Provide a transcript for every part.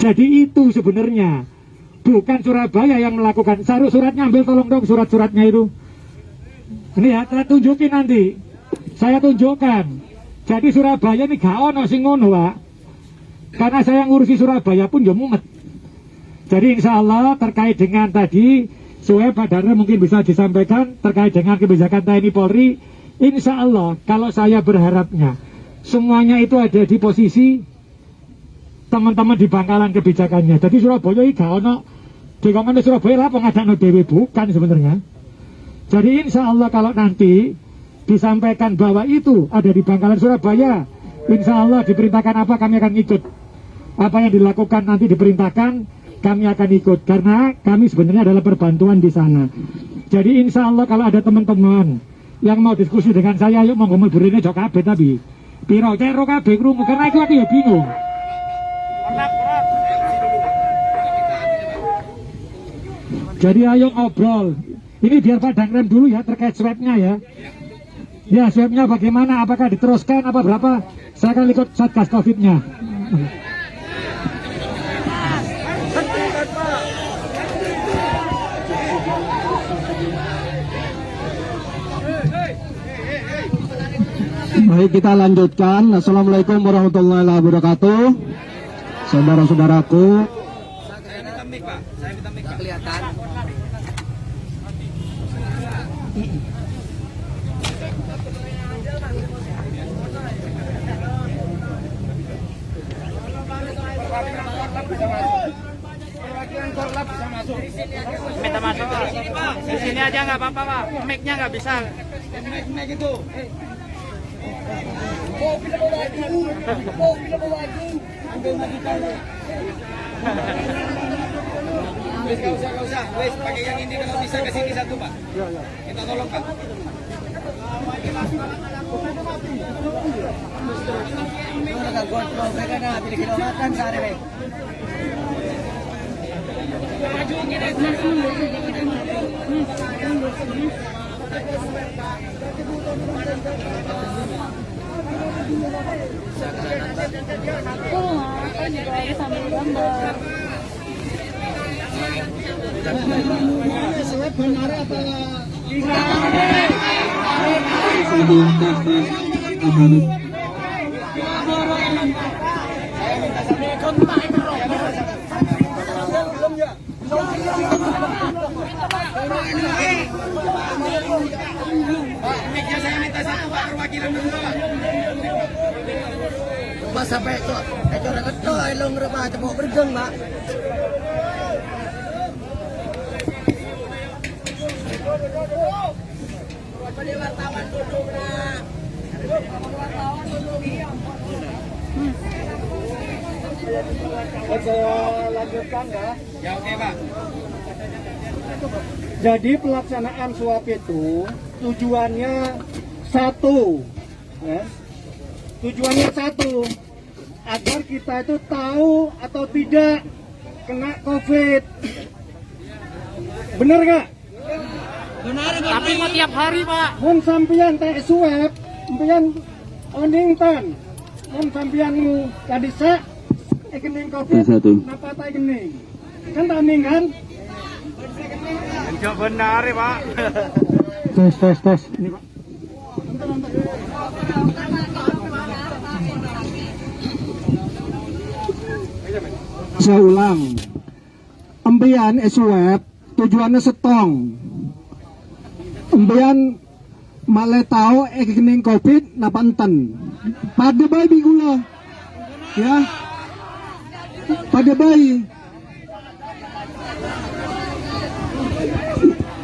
Jadi itu sebenarnya bukan Surabaya yang melakukan. Suratnya ambil tolong dong, surat-suratnya itu. Ini ya, saya tunjukin nanti. Saya tunjukkan. Jadi Surabaya ini gak ono sing ngono, Pak. Karena saya ngurusi Surabaya pun ya mumet. Jadi insya Allah terkait dengan tadi Sueb Pak Darno mungkin bisa disampaikan terkait dengan kebijakan TNI Polri. Insya Allah kalau saya berharapnya semuanya itu ada di posisi teman-teman di bangkalan kebijakannya. Jadi Surabaya ini gak ono di ngomongin Surabaya lah pengadaan dewe bukan sebenarnya. Jadi insya Allah kalau nanti disampaikan bahwa itu ada di bangkalan Surabaya, insya Allah diperintahkan apa kami akan ikut. Apa yang dilakukan nanti diperintahkan kami akan ikut karena kami sebenarnya adalah perbantuan di sana. Jadi insya Allah kalau ada teman-teman yang mau diskusi dengan saya, yuk monggo mlebu jok kabeh tapi piro cero kabeh krungu karena itu aku ya bingung. Jadi ayo ngobrol. Ini biar Pak Dangrem dulu ya terkait swabnya ya. Ya swabnya bagaimana? Apakah diteruskan? Apa berapa? Saya akan ikut satgas COVID-nya. Baik, kita lanjutkan. Assalamualaikum warahmatullahi wabarakatuh. Saudara-saudaraku. Kelihatan. Minta masuk di sini aja nggak apa-apa Pak, mic-nya nggak bisa. Mic itu. Gak usah, wes pakai yang ini kalau bisa ke sini satu Pak. Kita tolong Pak. Mic-nya saya minta satu Pak, perwakilan berdua. Mas sampai itu, orang itu elong rumah tepuk bergeng, Pak. Wartawan duduk, nak. Wartawan duduk. Saya lanjutkan ya. Ya oke Pak. Jadi pelaksanaan swab itu tujuannya satu, ya. Tujuannya satu, agar kita itu tahu atau tidak kena COVID. Bener nggak? Benar, Tapi mau tiap hari Pak. Mun sampian tes swab, sampian oningtan, mun sampian kadisa, ekening COVID, napa tak ekening? Kan taming kan? Jok benar ya Pak. Tes. Ini Pak. Saya ulang. Empian swab tujuannya setong. Empian male tahu kening COVID napa enten. Pada bayi gula. Ya. Pada bayi.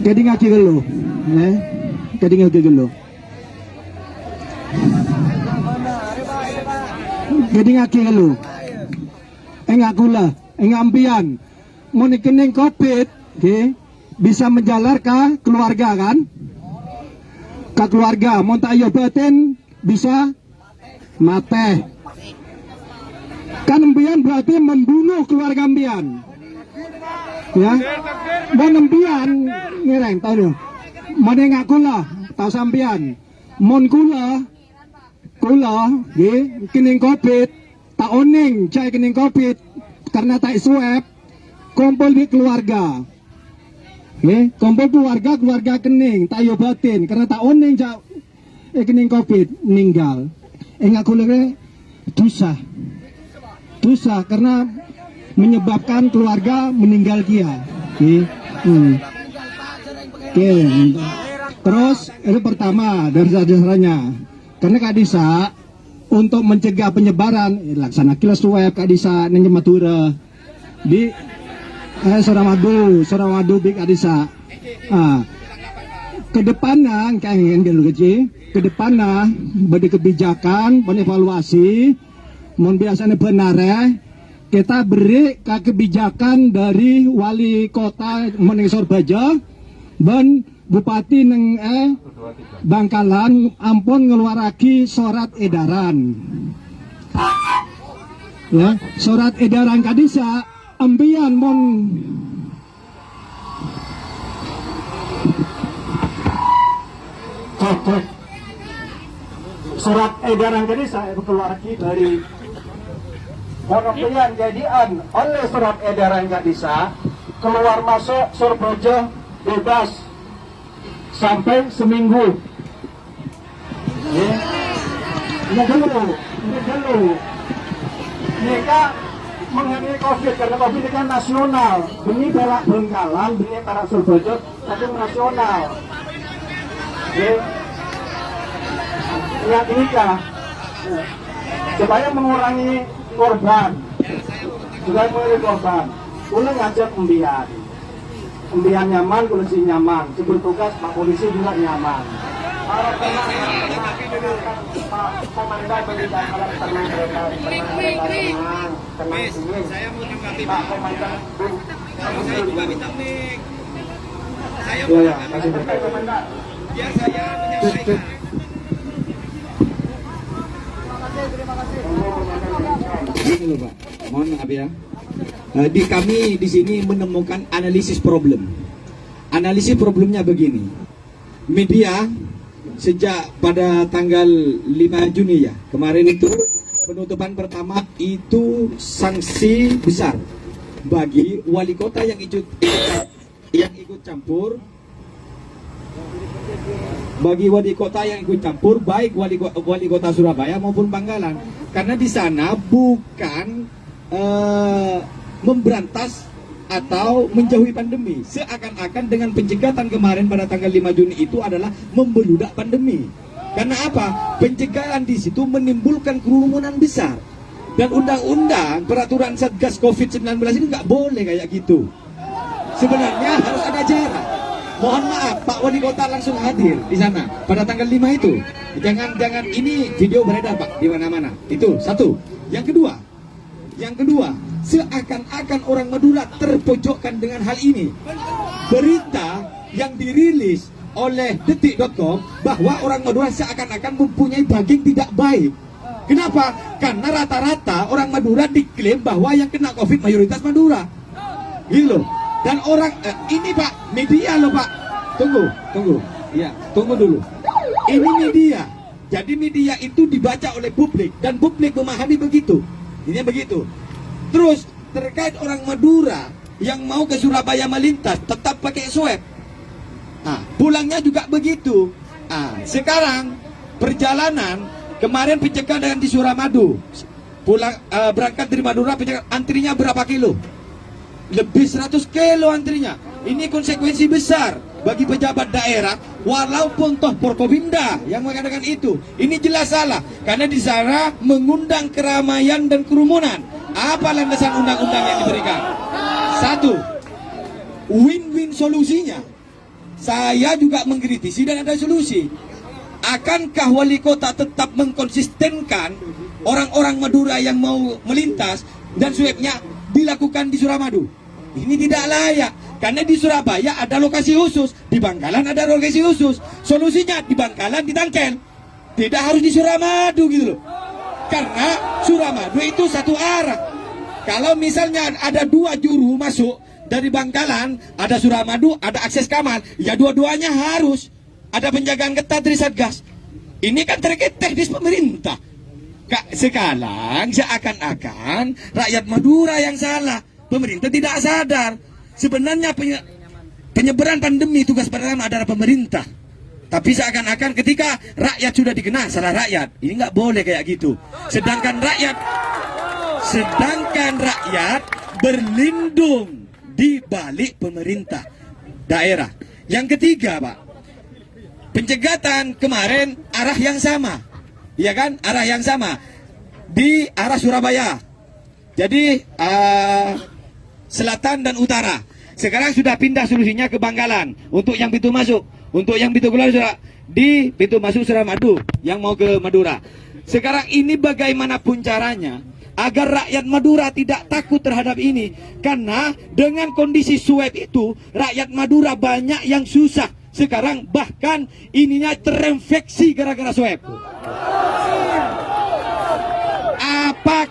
Jadi ngaji dulu. Ya. Jadi ngaji dulu. Jadi ngaji dulu. Enggak gula, enggak ampian. Mau kening COVID, okay, bisa menjalar ke keluarga kan? Ke keluarga, mau tak obatin bisa mate. Kan ampian berarti membunuh keluarga ampian. Ya, mau ampian ngereng tahu dong. Mau enggak gula, tahu sampian. Mon gula, okay, kening COVID. Tak oning cai kening COVID karena tak swab kumpul di keluarga. Kumpul keluarga kening tak obatin karena tak oning kening covid meninggal. Ngaku lagi dosa karena menyebabkan keluarga meninggal dia. Terus itu pertama dari dasarnya karena Kak Disa untuk mencegah penyebaran laksana kilas swab Kak Disa nang Madura di Suramadu di Kak Disa. Kedepannya kayak yang kecil kedepannya bagi kebijakan evaluasi mohon biasanya benar kita beri kebijakan dari wali kota Moning Sorbaja dan bupati neng Bangkalan ampun ngeluaraki surat edaran ya surat edaran Kak Disa ambian mon surat edaran Kak Disa itu keluaraki dari Monopian jadian oleh surat edaran Kak Disa keluar masuk Sorbaja bebas sampai seminggu. Ini dulu. Mereka mengenai COVID karena COVID ini kan nasional. Ini berak Bengkalan, ini berak Sorbaja, tapi nasional. Yang ini kah? Supaya mengurangi korban, ulang ngajak umbian nyaman, polisi nyaman, bertugas Pak Polisi juga nyaman. Para tenang, Pak Komandan bagi Bangkalan tenang, Saya mau tanggapi Pak Komandan. Saya juga minta mic. Saya Ya, mau kasih Pak Komandan. biar saya menyampaikan. Ini loh Pak, mohon maaf ya. Kami di sini menemukan analisis problem. Analisis problemnya begini. Media sejak pada tanggal 5 Juni ya, kemarin itu penutupan pertama itu sanksi besar bagi wali kota yang ikut campur. Bagi wali kota yang ikut campur, baik wali kota Surabaya maupun Bangkalan, karena di sana bukan memberantas atau menjauhi pandemi, seakan-akan dengan pencegahan kemarin pada tanggal 5 Juni itu adalah membeludak pandemi. Karena apa? Pencegahan di situ menimbulkan kerumunan besar, dan undang-undang peraturan Satgas COVID-19 ini nggak boleh kayak gitu. Sebenarnya harus ada jarak. Mohon maaf, Pak Wali Kota langsung hadir di sana pada tanggal 5 itu. Jangan ini video beredar Pak di mana-mana. Itu satu. Yang kedua, seakan-akan orang Madura terpojokkan dengan hal ini. Berita yang dirilis oleh detik.com bahwa orang Madura seakan-akan mempunyai daging tidak baik. Kenapa? Karena rata-rata orang Madura diklaim bahwa yang kena COVID mayoritas Madura. Gitu. Dan orang ini Pak, media loh Pak. Tunggu. Ya, tunggu dulu. Ini media. Jadi media itu dibaca oleh publik dan publik memahami begitu. Ini begitu. Terus terkait orang Madura yang mau ke Surabaya melintas tetap pakai swab. Pulangnya juga begitu. Sekarang perjalanan kemarin pencegahan di Suramadu. Pulang berangkat dari Madura antrinya berapa kilo? Lebih 100 kilo antrinya. Ini konsekuensi besar bagi pejabat daerah, walaupun toh Forkopimda yang mengatakan itu. Ini jelas salah, karena di sana mengundang keramaian dan kerumunan. Apa landasan undang-undang yang diberikan? Satu, win-win solusinya. Saya juga mengkritisi dan ada solusi. Akankah wali kota tetap mengkonsistenkan orang-orang Madura yang mau melintas dan swabnya dilakukan di Suramadu? Ini tidak layak, karena di Surabaya ada lokasi khusus, di Bangkalan ada lokasi khusus. Solusinya di Bangkalan ditangkel, tidak harus di Suramadu gitu loh. Karena Suramadu itu satu arah. Kalau misalnya ada dua juru masuk dari Bangkalan, ada Suramadu, ada akses Kamal, ya dua-duanya harus ada penjagaan ketat dari Satgas. Ini kan terkait teknis pemerintah. Sekarang seakan-akan rakyat Madura yang salah. Pemerintah tidak sadar. Sebenarnya penyebaran pandemi tugas pertama adalah pemerintah. Tapi seakan-akan ketika rakyat sudah dikenal salah rakyat. Ini nggak boleh kayak gitu. Sedangkan rakyat berlindung di balik pemerintah daerah. Yang ketiga, Pak, pencegatan kemarin arah yang sama, ya kan? Arah yang sama di arah Surabaya. Jadi selatan dan utara. Sekarang sudah pindah solusinya ke Bangkalan untuk yang pintu masuk. Untuk yang pintu keluar sudah di pintu masuk Suramadu yang mau ke Madura. Sekarang ini bagaimanapun caranya agar rakyat Madura tidak takut terhadap ini, karena dengan kondisi swab itu rakyat Madura banyak yang susah sekarang, bahkan ininya terinfeksi gara-gara swab.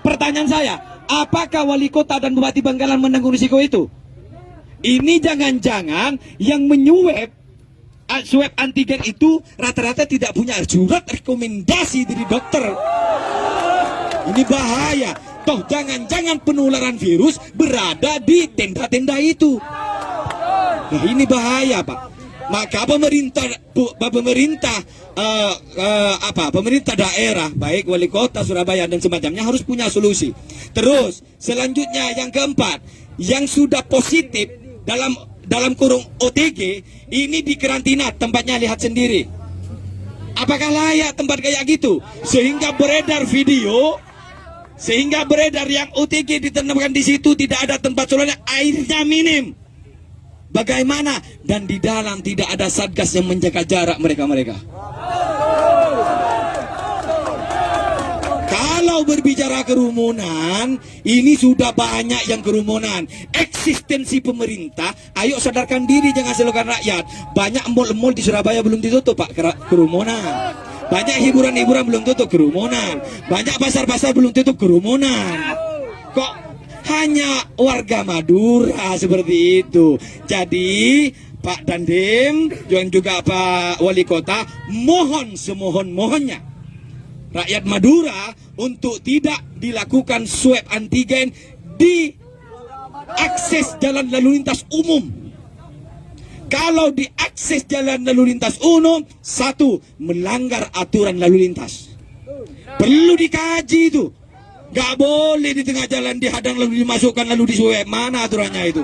Pertanyaan saya, apakah wali kota dan bupati Bangkalan menanggung risiko itu? Ini jangan-jangan yang menyuap swab antigen itu rata-rata tidak punya surat rekomendasi dari dokter. Ini bahaya. Toh jangan-jangan penularan virus berada di tenda-tenda itu. Nah, ini bahaya, Pak. Maka pemerintah daerah, baik wali kota Surabaya dan semacamnya, harus punya solusi. Terus selanjutnya yang keempat, yang sudah positif dalam kurung OTG ini dikarantina tempatnya, lihat sendiri. Apakah layak tempat kayak gitu? Sehingga beredar video, yang OTG ditempatkan di situ tidak ada tempat sholatnya, airnya minim. Bagaimana? Dan di dalam tidak ada satgas yang menjaga jarak mereka-mereka. Kalau berbicara kerumunan, ini sudah banyak yang kerumunan. Eksistensi pemerintah, ayo sadarkan diri, jangan salahkan rakyat. Banyak mal-mal di Surabaya belum ditutup, Pak, kerumunan. Banyak hiburan-hiburan belum tutup, kerumunan. Banyak pasar-pasar belum tutup, kerumunan. Kok hanya warga Madura seperti itu? Jadi Pak Dandim dan juga Pak Wali Kota, mohon semohon-mohonnya rakyat Madura untuk tidak dilakukan swab antigen di akses jalan lalu lintas umum. Kalau di akses jalan lalu lintas umum, satu, melanggar aturan lalu lintas. Perlu dikaji itu. Gak boleh di tengah jalan dihadang lalu dimasukkan lalu diswab. Mana aturannya itu?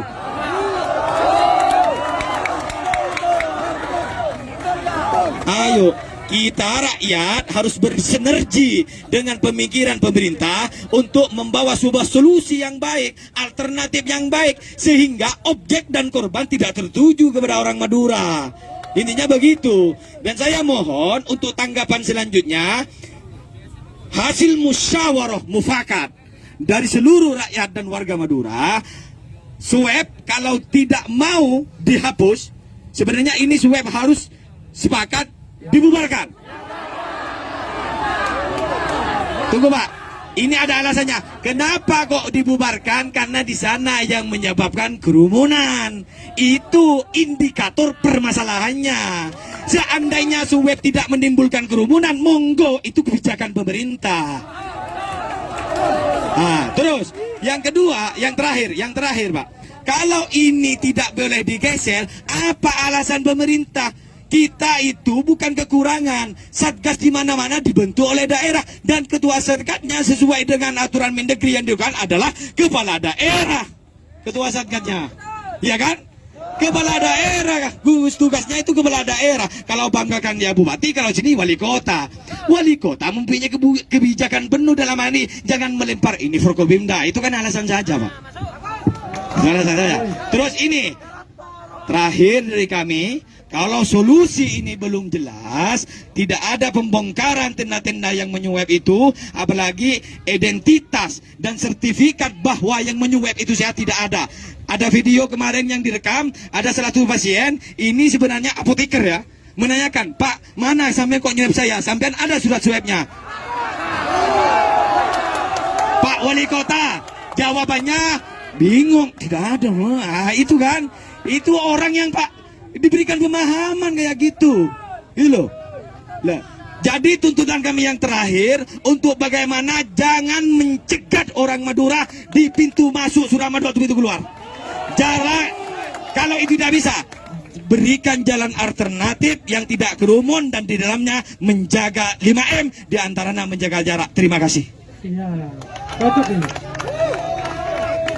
Ayo, kita rakyat harus bersinergi dengan pemikiran pemerintah untuk membawa sebuah solusi yang baik, alternatif yang baik, sehingga objek dan korban tidak tertuju kepada orang Madura. Intinya begitu. Dan saya mohon untuk tanggapan selanjutnya, hasil musyawarah mufakat dari seluruh rakyat dan warga Madura, swab kalau tidak mau dihapus, sebenarnya ini swab harus sepakat dibubarkan. Tunggu, Pak. Ini ada alasannya. Kenapa kok dibubarkan? Karena di sana yang menyebabkan kerumunan. Itu indikator permasalahannya. Seandainya swab tidak menimbulkan kerumunan, monggo, itu kebijakan pemerintah. Terus yang kedua, yang terakhir, Pak. Kalau ini tidak boleh digeser, apa alasan pemerintah? Kita itu bukan kekurangan. Satgas di mana-mana dibentuk oleh daerah, dan ketua satgasnya sesuai dengan aturan Mendagri yang dilakukan adalah kepala daerah. Ketua satgasnya, ya kan? Kepala daerah, tugasnya itu kepala daerah. Kalau banggakan dia bupati, kalau sini wali kota. Wali kota mempunyai kebijakan penuh dalam hal ini. Jangan melempar ini Forkopimda. Itu kan alasan saja, Pak. Alasan saja. Terus ini terakhir dari kami, kalau solusi ini belum jelas, tidak ada pembongkaran tenda-tenda yang menyuap itu, apalagi identitas dan sertifikat bahwa yang menyuap itu sehat tidak ada. Ada video kemarin yang direkam, ada salah satu pasien, ini sebenarnya apoteker ya, menanyakan, Pak, mana sampai kok nyuap saya? Sampai ada surat swabnya. Pak Wali Kota, jawabannya bingung, tidak ada. Itu kan, itu orang yang Pak diberikan pemahaman kayak gitu, gitu loh. Lah, Jadi tuntutan kami yang terakhir untuk bagaimana jangan mencegat orang Madura di pintu masuk Suramadu atau pintu keluar. Jarak, kalau itu tidak bisa, berikan jalan alternatif yang tidak kerumun dan di dalamnya menjaga 5M, di antaranya menjaga jarak. Terima kasih. Iya, cocok ini.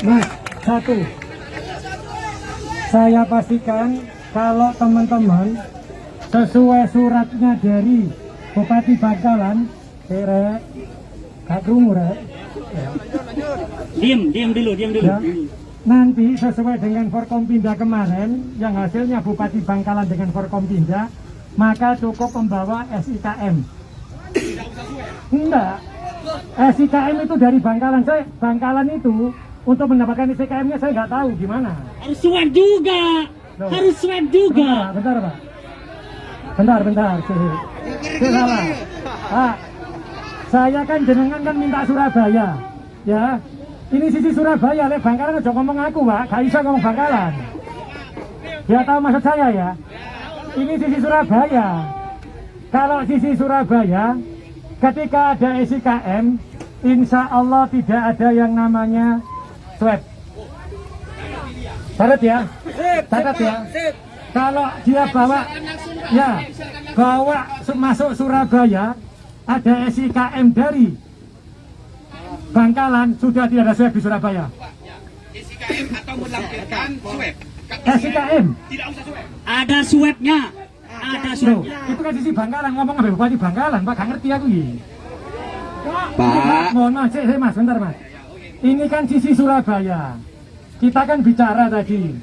Mas, satu. Saya pastikan kalau teman-teman sesuai suratnya dari Bupati Bangkalan, Rek, gak krungu, Rek. Ya. Diam dulu. Ya. Nanti sesuai dengan Forkompinda kemarin, yang hasilnya Bupati Bangkalan dengan Forkompinda, maka cukup membawa SIKM. Enggak, SIKM itu dari Bangkalan. Bangkalan itu untuk mendapatkan SIKM-nya saya nggak tahu gimana. Harus swab juga. Loh. Harus swab juga. Bentar, Pak. Bentar. Salah. Pak, saya kan jenengan kan minta Surabaya, ya. Ini sisi Surabaya, lek Bangkalan aja ngomong aku, Pak. Gak bisa ngomong Bangkalan. Dia tahu maksud saya ya. Ini sisi Surabaya. Kalau sisi Surabaya, ketika ada SIKM, insya Allah tidak ada yang namanya swab. Catat ya. Kalau dia bawa masuk Surabaya, ada SIKM dari Bangkalan, sudah tidak ada swab di Surabaya. SIKM atau melampirkan swab. SIKM Tidak usah swab. Ada swabnya. Loh, itu kan sisi Bangkalan, ngomong sama Bupati Bangkalan, Pak, gak ngerti aku ini. Pak. Mohon maaf, Mas, bentar Mas. Ini kan sisi Surabaya. Kita kan bicara tadi,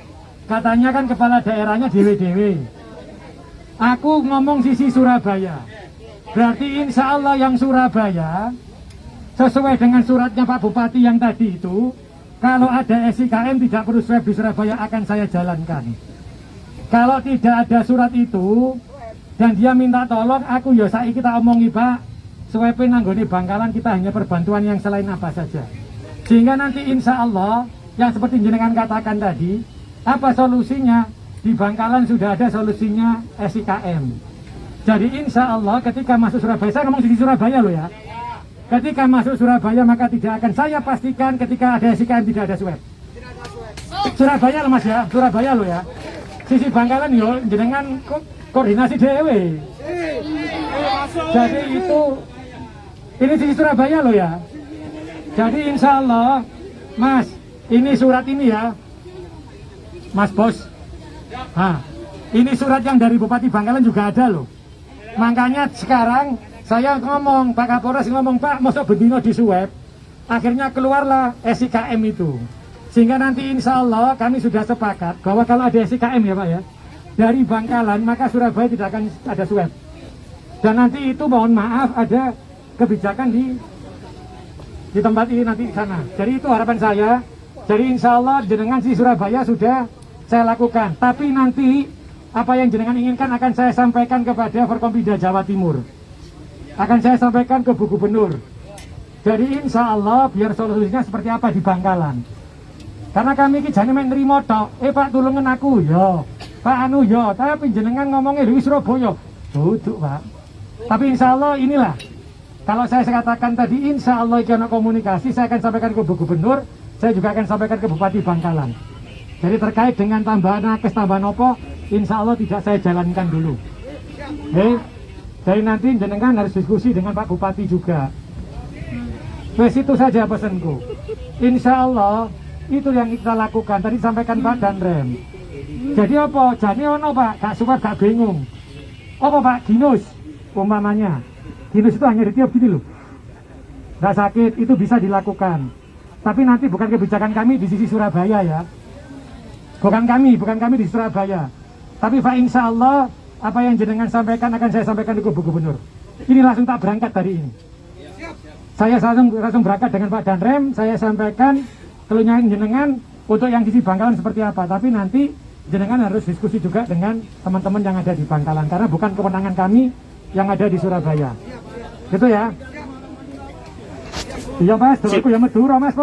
katanya kan kepala daerahnya dewe-dewe. Aku ngomong sisi Surabaya. Berarti insya Allah yang Surabaya, sesuai dengan suratnya Pak Bupati yang tadi itu, kalau ada SIKM tidak perlu swab di Surabaya akan saya jalankan. Kalau tidak ada surat itu dan dia minta tolong, aku ya saiki kita omongi Pak, swabin nanggone Bangkalan kita hanya perbantuan yang selain apa saja. Sehingga nanti insya Allah yang seperti jenengan katakan tadi, apa solusinya? Di Bangkalan sudah ada solusinya SIKM. Jadi insya Allah ketika masuk Surabaya, saya ngomong di Surabaya loh ya. Ketika masuk Surabaya maka tidak akan saya pastikan ketika ada SIKM tidak ada swab. Surabaya loh Mas ya, Surabaya loh ya. Sisi Bangkalan yo jenengan koordinasi dewe. Jadi itu ini sisi Surabaya loh ya. Jadi insya Allah Mas, ini surat ini ya Mas Bos. Ini surat yang dari Bupati Bangkalan juga ada loh. Makanya sekarang saya ngomong, Pak Kapolres ngomong, Pak, masa bedino di swab. Akhirnya keluarlah SIKM itu. Sehingga nanti insya Allah kami sudah sepakat bahwa kalau ada SIKM ya Pak ya, dari Bangkalan maka Surabaya tidak akan ada swab. Dan nanti itu mohon maaf ada kebijakan di tempat ini nanti di sana. Jadi itu harapan saya. Jadi insya Allah jenengan si Surabaya sudah saya lakukan. Tapi nanti apa yang jenengan inginkan akan saya sampaikan kepada Forkompinda Jawa Timur. Akan saya sampaikan ke Bu Gubernur. Jadi insya Allah biar solusinya seperti apa di Bangkalan. Karena kami iki jane mek nrimo tok. Pak tulungan aku yo. Pak anu yo, tapi jenengan ngomongnya di Surabaya. Duduk, Pak. Tapi insya Allah inilah. Kalau saya katakan tadi insya Allah iki ana komunikasi, saya akan sampaikan ke Bu Gubernur, saya juga akan sampaikan ke Bupati Bangkalan. Jadi terkait dengan tambahan nakes tambahan opo, insya Allah tidak saya jalankan dulu. Jadi nanti jenengan harus diskusi dengan Pak Bupati juga. Wes itu saja pesanku. Insya Allah itu yang kita lakukan. Tadi sampaikan Pak Danrem. Jadi apa? Jadi ono Pak, gak suka gak bingung. Apa Pak? Ginus umpamanya. Ginus itu hanya ditiup gitu loh. Gak sakit, itu bisa dilakukan. Tapi nanti bukan kebijakan kami di sisi Surabaya ya. Bukan kami di Surabaya. Tapi Pak insya Allah apa yang jenengan sampaikan akan saya sampaikan ke Bu Gubernur. Ini langsung tak berangkat hari ini. Saya langsung berangkat dengan Pak Danrem, saya sampaikan keluhan jenengan untuk yang sisi Bangkalan seperti apa. Tapi nanti jenengan harus diskusi juga dengan teman-teman yang ada di Bangkalan. Karena bukan kewenangan kami yang ada di Surabaya. Gitu ya. Iya Mas, doaku ya Madura Mas.